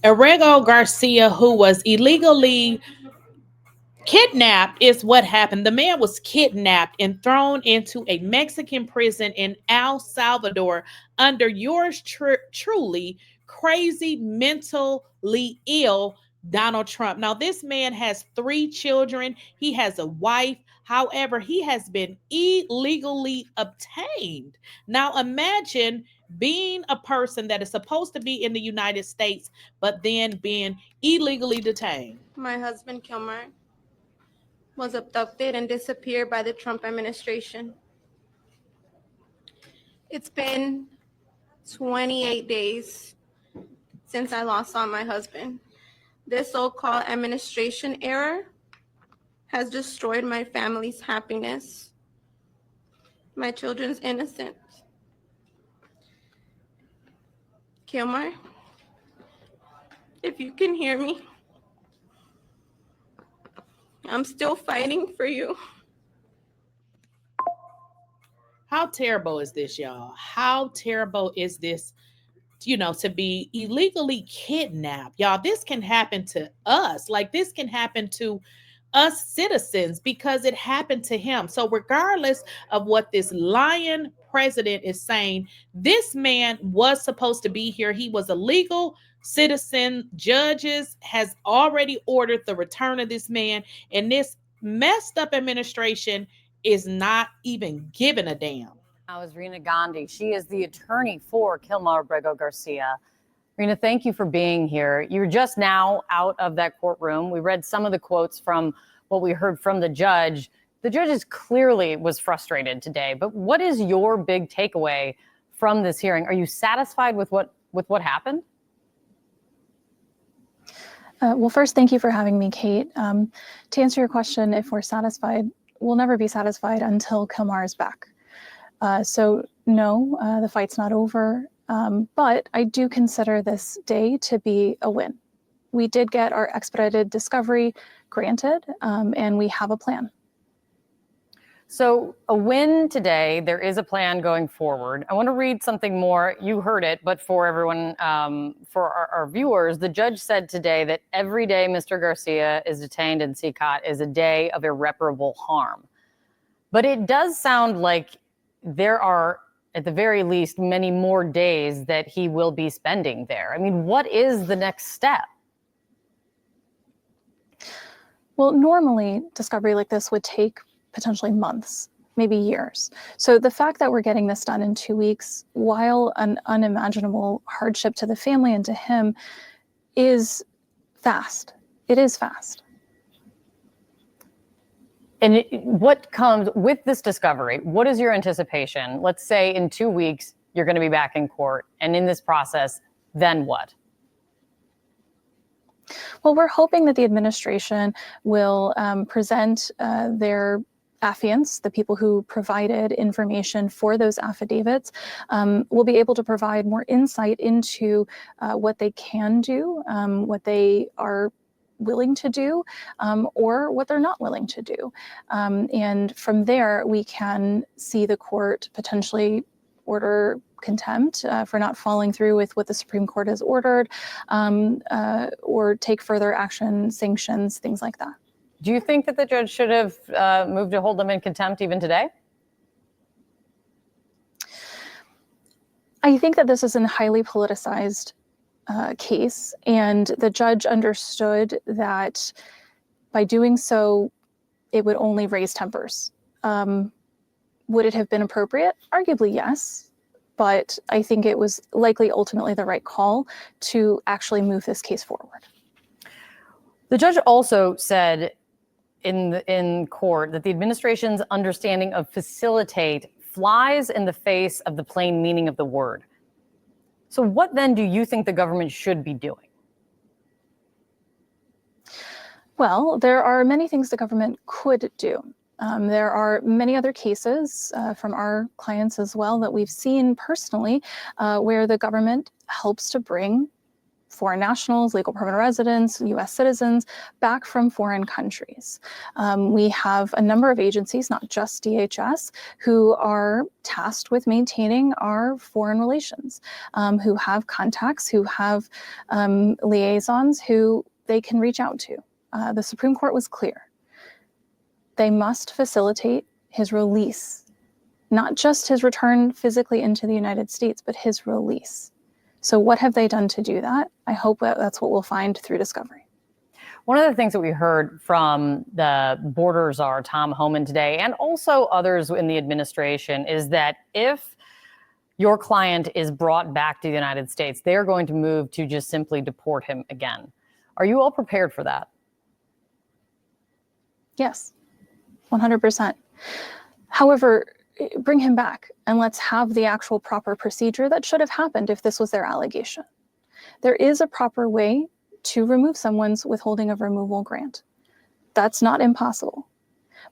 Arrego Garcia, who was illegally kidnapped, is what happened. The man was kidnapped and thrown into a Mexican prison in El Salvador under yours truly, crazy, mentally ill Donald Trump. Now, this man has three children, he has a wife. However, he has been illegally obtained. Now, imagine being a person that is supposed to be in the United States, but then being illegally detained. My husband, Kilmar, was abducted and disappeared by the Trump administration. It's been 28 days since I lost on my husband. This so-called administration error has destroyed my family's happiness, my children's innocence. Kilmar, if you can hear me, I'm still fighting for you. How terrible is this, y'all? How terrible is this, to be illegally kidnapped? Y'all, this can happen to us. Like, this can happen to us citizens because it happened to him. So, regardless of what this lying president is saying, this man was supposed to be here. He was a legal citizen. Judges has already ordered the return of this man, and this messed up administration is not even giving a damn. Now is Reena Gandhi. She is the attorney for Kilmaro Garcia. Reena, thank you for being here. You're just now out of that courtroom. We read some of the quotes from what we heard from the judge. The judge is clearly was frustrated today, but what is your big takeaway from this hearing? Are you satisfied with what happened? Well, first, thank you for having me, Kate. To answer your question, if we're satisfied, we'll never be satisfied until Kilmar is back. So no, the fight's not over, but I do consider this day to be a win. We did get our expedited discovery granted, and we have a plan. So a win today, there is a plan going forward. I want to read something more. You heard it, but for everyone, for our viewers, the judge said today that every day Mr. Garcia is detained in CCOT is a day of irreparable harm. But it does sound like there are, at the very least, many more days that he will be spending there. I mean, what is the next step? Well, normally discovery like this would take potentially months, maybe years. So the fact that we're getting this done in 2 weeks, while an unimaginable hardship to the family and to him, is fast. It is fast. And what comes with this discovery? What is your anticipation? Let's say in 2 weeks, you're going to be back in court. And in this process, then what? Well, we're hoping that the administration will present their affiants, the people who provided information for those affidavits, will be able to provide more insight into what they can do, what they are willing to do, or what they're not willing to do. And from there, we can see the court potentially order contempt for not following through with what the Supreme Court has ordered, or take further action, sanctions, things like that. Do you think that the judge should have moved to hold them in contempt even today? I think that this is a highly politicized case, and the judge understood that by doing so, it would only raise tempers. Would it have been appropriate? Arguably, yes. But I think it was likely ultimately the right call to actually move this case forward. The judge also said in court that the administration's understanding of facilitate flies in the face of the plain meaning of the word. So what then do you think the government should be doing? Well, there are many things the government could do. There are many other cases from our clients as well that we've seen personally where the government helps to bring foreign nationals, legal permanent residents, US citizens back from foreign countries. We have a number of agencies, not just DHS, who are tasked with maintaining our foreign relations, who have contacts, who have liaisons who they can reach out to. The Supreme Court was clear. They must facilitate his release, not just his return physically into the United States, but his release. So what have they done to do that? I hope that's what we'll find through discovery. One of the things that we heard from the border czar, Tom Homan, today, and also others in the administration, is that if your client is brought back to the United States, they're going to move to just simply deport him again. Are you all prepared for that? Yes, 100%. However, bring him back and let's have the actual proper procedure that should have happened if this was their allegation. There is a proper way to remove someone's withholding of removal grant. That's not impossible,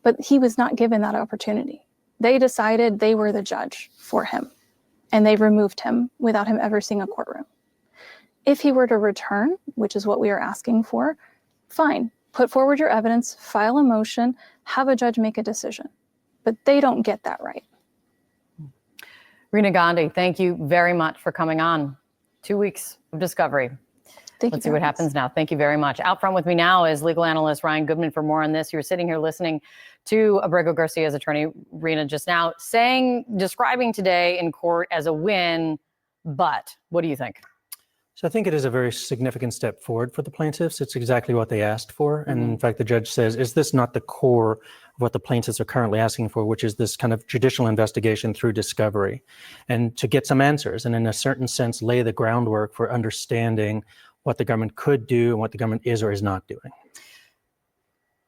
but he was not given that opportunity. They decided they were the judge for him, and they removed him without him ever seeing a courtroom. If he were to return, which is what we are asking for, fine, put forward your evidence, file a motion, have a judge make a decision. But they don't get that right. Reena Gandhi, thank you very much for coming on. 2 weeks of discovery. Let's see what happens now. Thank you very much. Out front with me now is legal analyst Ryan Goodman for more on this. You were sitting here listening to Abrego Garcia's attorney, Reena, just now, describing today in court as a win, but what do you think? So I think it is a very significant step forward for the plaintiffs. It's exactly what they asked for. And in fact, the judge says, is this not the core of what the plaintiffs are currently asking for, which is this kind of judicial investigation through discovery, and to get some answers and in a certain sense, lay the groundwork for understanding what the government could do and what the government is or is not doing.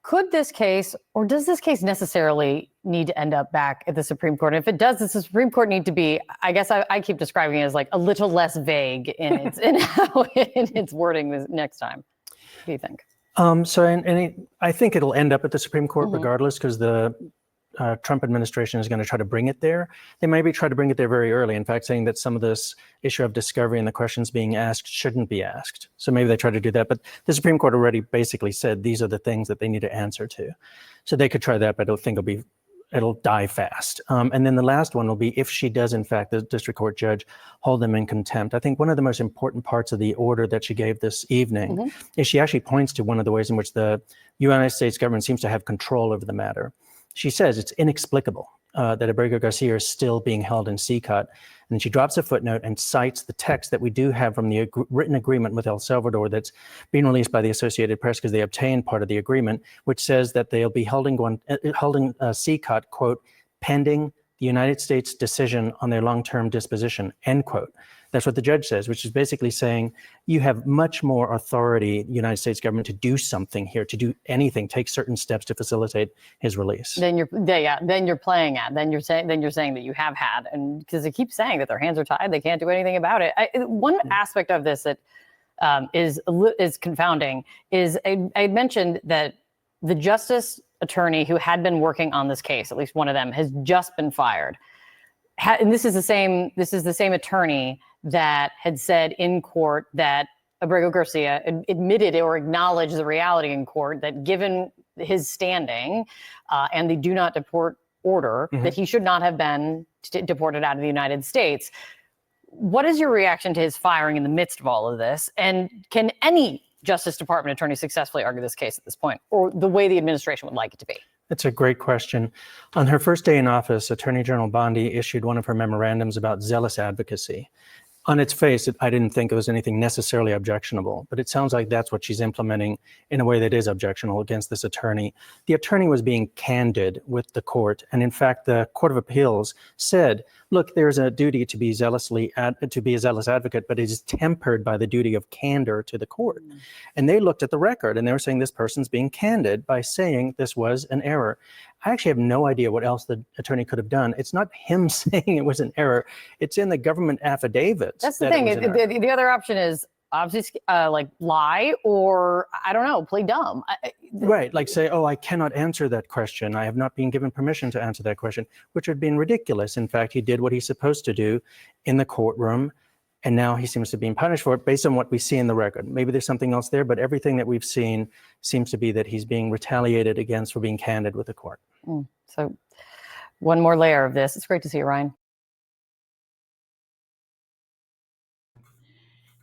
Could this case, or does this case necessarily need to end up back at the Supreme Court? And if it does, does the Supreme Court need to be, I guess I keep describing it as like a little less vague in its wording this next time. What do you think? I think it'll end up at the Supreme Court regardless, because the Trump administration is going to try to bring it there. They maybe try to bring it there very early, in fact, saying that some of this issue of discovery and the questions being asked shouldn't be asked. So maybe they try to do that. But the Supreme Court already basically said these are the things that they need to answer to. So they could try that, but I don't think it'll die fast. And then the last one will be if she does, in fact, the district court judge, hold them in contempt. I think one of the most important parts of the order that she gave this evening is she actually points to one of the ways in which the United States government seems to have control over the matter. She says it's inexplicable that Abrego Garcia is still being held in CCOT. And she drops a footnote and cites the text that we do have from the written agreement with El Salvador that's being released by the Associated Press because they obtained part of the agreement, which says that they'll be holding CCOT, quote, pending the United States decision on their long-term disposition, end quote. That's what the judge says, which is basically saying you have much more authority, United States government, to do something here, to do anything, take certain steps to facilitate his release. Then you're playing at. Then you're saying that you have had, and because they keep saying that their hands are tied, they can't do anything about it. One aspect of this that is confounding is I mentioned that the justice attorney who had been working on this case, at least one of them, has just been fired. And this is the same attorney that had said in court that Abrego Garcia admitted or acknowledged the reality in court that given his standing and the do not deport order, that he should not have been deported out of the United States. What is your reaction to his firing in the midst of all of this? And can any Justice Department attorney successfully argue this case at this point, or the way the administration would like it to be? That's a great question. On her first day in office, Attorney General Bondi issued one of her memorandums about zealous advocacy. On its face, I didn't think it was anything necessarily objectionable, but it sounds like that's what she's implementing in a way that is objectionable against this attorney. The attorney was being candid with the court, and in fact, the Court of Appeals said, look, there's a duty to be a zealous advocate, but it is tempered by the duty of candor to the court. And they looked at the record, and they were saying this person's being candid by saying this was an error. I actually have no idea what else the attorney could have done. It's not him saying it was an error. It's in the government affidavits. That's the thing. The other option is obviously like lie or, I don't know, play dumb. Right, like say, oh, I cannot answer that question. I have not been given permission to answer that question, which would have been ridiculous. In fact, he did what he's supposed to do in the courtroom And now he seems to be being punished for it based on what we see in the record. Maybe there's something else there, but everything that we've seen seems to be that he's being retaliated against for being candid with the court. So one more layer of this. It's great to see you, Ryan.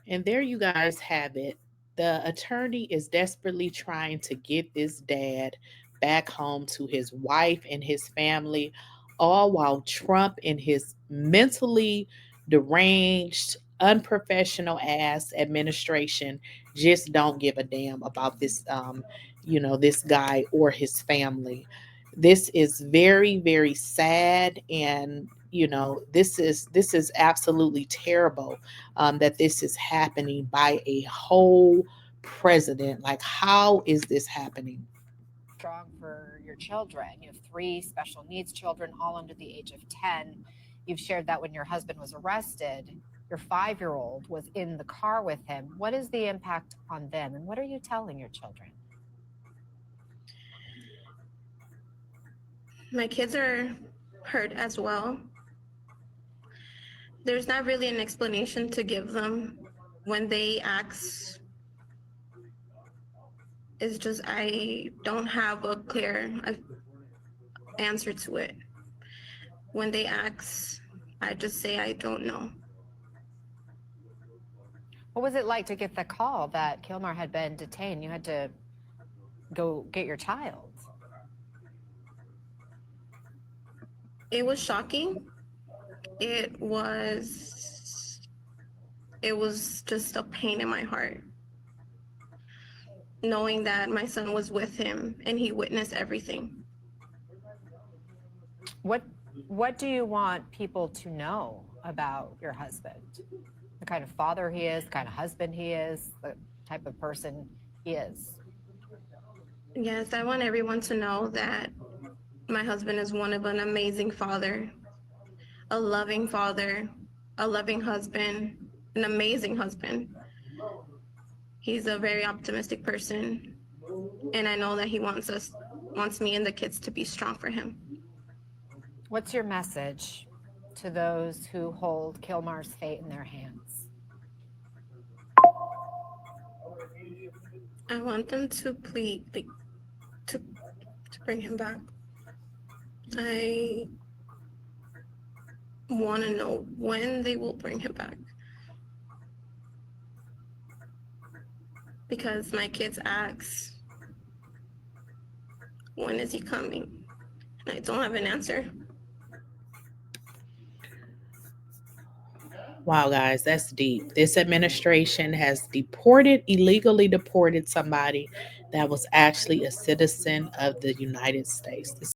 And there you guys have it. The attorney is desperately trying to get this dad back home to his wife and his family, all while Trump and his mentally deranged, unprofessional ass administration just don't give a damn about this, this guy or his family. This is very, very sad, and this is absolutely terrible, that this is happening by a whole president. Like, how is this happening? Strong for your children. You have 3 special needs children, all under the age of 10. You've shared that when your husband was arrested, your 5-year-old was in the car with him. What is the impact on them, and what are you telling your children? My kids are hurt as well. There's not really an explanation to give them when they ask. It's just I don't have a clear answer to it. When they ask, I just say I don't know. What was it like to get the call that Kilmaro had been detained? You had to go get your child. It was shocking. It was just a pain in my heart, knowing that my son was with him and he witnessed everything. What do you want people to know about your husband? The kind of father he is, the kind of husband he is, the type of person he is. Yes, I want everyone to know that my husband is one of an amazing father, a loving father, a loving husband, an amazing husband. He's a very optimistic person, and I know that he wants me and the kids to be strong for him. What's your message to those who hold Kilmaro's fate in their hands? I want them to plead, to bring him back. I want to know when they will bring him back. Because my kids ask, when is he coming? And I don't have an answer. Wow, guys, that's deep. This administration has illegally deported somebody that was actually a citizen of the United States. This